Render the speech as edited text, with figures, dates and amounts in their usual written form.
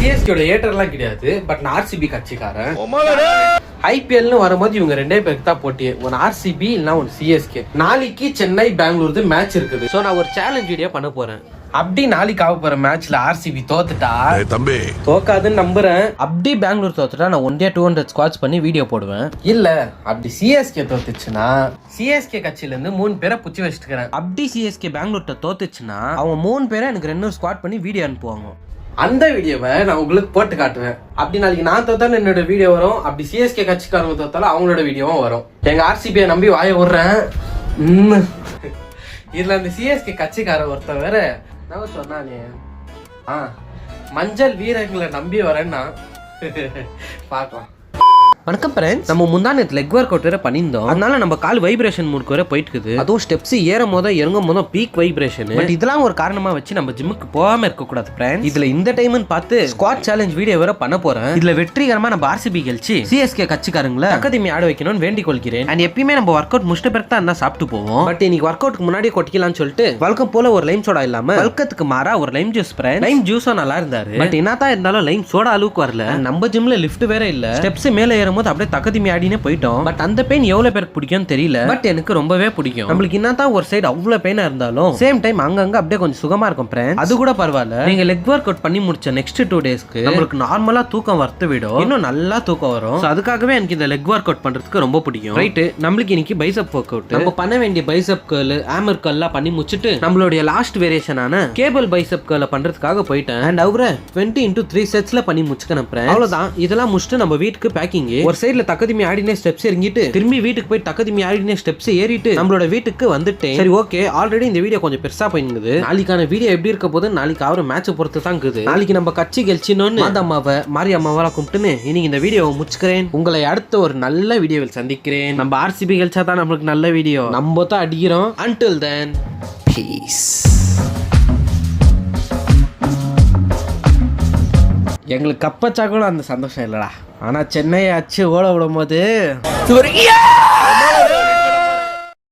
சிஎஸ்கேயோட ஏட்டர்லாம் கிடையாது, பட் நான் ஆர்சிபி கட்சிக்காரன். ஐபிஎல்னு வரும்போது இவங்க ரெண்டே பேருக்கு தான் போட்டி, ஒன்னு ஆர்சிபி இல்லைன்னா ஒன்னு சிஎஸ்கே. நாளைக்கு சென்னை பெங்களூர் மேட்ச் இருக்குது. ஸோ நான் ஒரு சேலஞ்ச் வீடியோ பண்ண போறேன். அப்படி நாளைக்கு ஆக போற மேட்ச்ல ஆர்சிபி தோத்துட்டா, தம்பி தோக்காதுன்னு நம்புறேன். அப்படி பெங்களூர் தோத்துட்டா நான் 1-200 ஸ்குவாட்ஸ் பண்ணி வீடியோ போடுவேன். இல்ல அப்படி சிஎஸ்கே தோத்துச்சுன்னா சிஎஸ்கே கட்சியில இருந்து 3 பேரை புச்சி வச்சுக்கிறேன். அப்படி சிஎஸ்கே பெங்களூர்ட்ட தோத்துச்சுன்னா அவங்க 3 பேரை எனக்கு 200 ஸ்குவாட் பண்ணி வீடியோ அனுப்புவாங்க. அந்த வீடியோவை நான் உங்களுக்கு போட்டு காட்டுவேன். அப்படி நாளைக்கு நான் தோத்தாலும் என்னோட வீடியோ வரும், அப்படி சிஎஸ்கே கட்சிக்காரங்க தோத்தாலும் அவங்களோட வீடியோவும் வரும். எங்க ஆர்சிபியை நம்பி வாய விடுறேன். இதுல அந்த சிஎஸ்கே கட்சிக்கார ஒருத்தன் வேற நான் சொன்னானே, மஞ்சள் வீரர்களை நம்பி வரேன்னா பார்க்கலாம். வணக்கம் ஃப்ரெண்ட்ஸ், நம்ம முந்தானத்துல லெக் ஒர்க் அவுட் வேற பண்ணியிருந்தோம். அதனால நம்ம கால் வைப்ரேஷன் மூடுக்கு வேற போயிட்டு இருக்குது. அதுவும் ஸ்டெப்ஸ் ஏறும் போது இறங்கும் போதும் பீக் வைப்ரேஷன். பட் இதெல்லாம் ஒரு காரணமா வச்சு நம்ம ஜிம்முக்கு போகாம இருக்க கூடாது ஃப்ரெண்ட்ஸ். இதுல இந்த டைம்னு பார்த்து ஸ்குவாட் சேலஞ்ச் வீடியோ வேற பண்ண போறேன். இதுல வெற்றிகரமா நம்ம ஆர்சிபி கழிச்சு சிஎஸ்கே கட்சிக்காரங்களை அகாதமி ஆட வைக்கணும்னு வேண்டிக் கொள்கிறேன். அண்ட் எப்பயுமே நம்ம ஒர்க் அவுட் முடிச்சிட்ட பிறகு தான் சாப்பிட்டு போவோம். பட் இன்னைக்கு ஒர்க் அவுட்க்கு முன்னாடியே கொட்டிக்கலாம்னு சொல்லிட்டு வழக்கம் போல ஒரு லைம் சோடா இல்லாம வழக்கத்துக்கு மாறா ஒரு லைம் ஜூஸ் ஃப்ரெண்ட்ஸ். லைம் ஜூஸும் நல்லா இருந்தாரு, பட் என்னதான் இருந்தாலும் லைம் சோடா அளவுக்கு வரல. நம்ம ஜிம்ல லிஃப்ட் வேற இல்ல, ஸ்டெப்ஸ் மேல ஏறும்போது அப்படியே தக்கதிமி ஆடினே போயிட்டோம். பட் அந்த பெயின் எவ்வளவு பேருக்கு பிடிக்கும்னு தெரியல, பட் எனக்கு ரொம்பவே பிடிக்கும். நம்மளுக்கு என்னதான் ஒரு சைடு அவ்வளவு பெயினா இருந்தாலும் சேம் டைம் அங்கங்க அப்படியே கொஞ்சம் சுகமா இருக்கும் ஃப்ரெண்ட்ஸ். அது கூட பரவாயில்ல. நீங்க லெக் ஒர்க் அவுட் பண்ணி முடிச்ச நெக்ஸ்ட் 2 டேஸ்க்கு நம்மளுக்கு நார்மலா தூக்கம் வரத்து விடும், இன்னும் நல்லா தூக்கம் வரும். அதுக்காகவே எனக்கு இந்த லெக் ஒர்க் அவுட் பண்றதுக்கு ரொம்ப பிடிக்கும். ரைட், நம்மளுக்கு இன்னைக்கு பைசப் ஒர்க் அவுட். நம்ம பண்ண வேண்டிய பைசப் கர்ல், ஹேமர் கர்ல்லாம் பண்ணி முடிச்சிட்டு நம்மளுடைய லாஸ்ட் வேரியேஷனான கேபிள் பைசப் கர்ல பண்றதுக்காக போயிட்டேன். அண்ட் அவரை 20x3 செட்ஸ்ல பண்ணி முடிச்சுக்கணும். அவ்வளவுதான். இதெல்லாம் முடிச்சுட்டு நம்ம வீட்டுக்கு பேக்கிங். ஒரு சைடுல தக்கதிமி ஆடினே ஸ்டெப்ஸ் இறங்கிட்டு திரும்பி வீட்டுக்கு போய் தக்கதிமி ஆடினே ஸ்டெப்ஸ் ஏறிட்டு நம்மளோட வீட்டுக்கு வந்துட்டேன். சரி ஓகே, ஆல்ரெடி இந்த வீடியோ கொஞ்சம் பெருசா போயிருக்குது. நாளைக்கான வீடியோ எப்படி இருக்க போது நாளைக்கு அவரு மேட்ச் பொறுத்து தான் இருக்குது. நாளைக்கு நம்ம கட்சி கழிச்சினோன்னு மாதம்மாவை மாரி அம்மாவெல்லாம் கும்பிட்டுன்னு இன்னைக்கு இந்த வீடியோவை முடிச்சுக்கிறேன். உங்களை அடுத்த ஒரு நல்ல வீடியோவில் சந்திக்கிறேன். நம்ம ஆர்சிபி கழிச்சா தான் நம்மளுக்கு நல்ல வீடியோ, நம்ம தான் அடிக்கிறோம். Until then, peace. எங்களுக்கு கப்பச்சா கூட அந்த சந்தோஷம் இல்லடா, ஆனா சென்னை அச்சு ஓட விடும் போது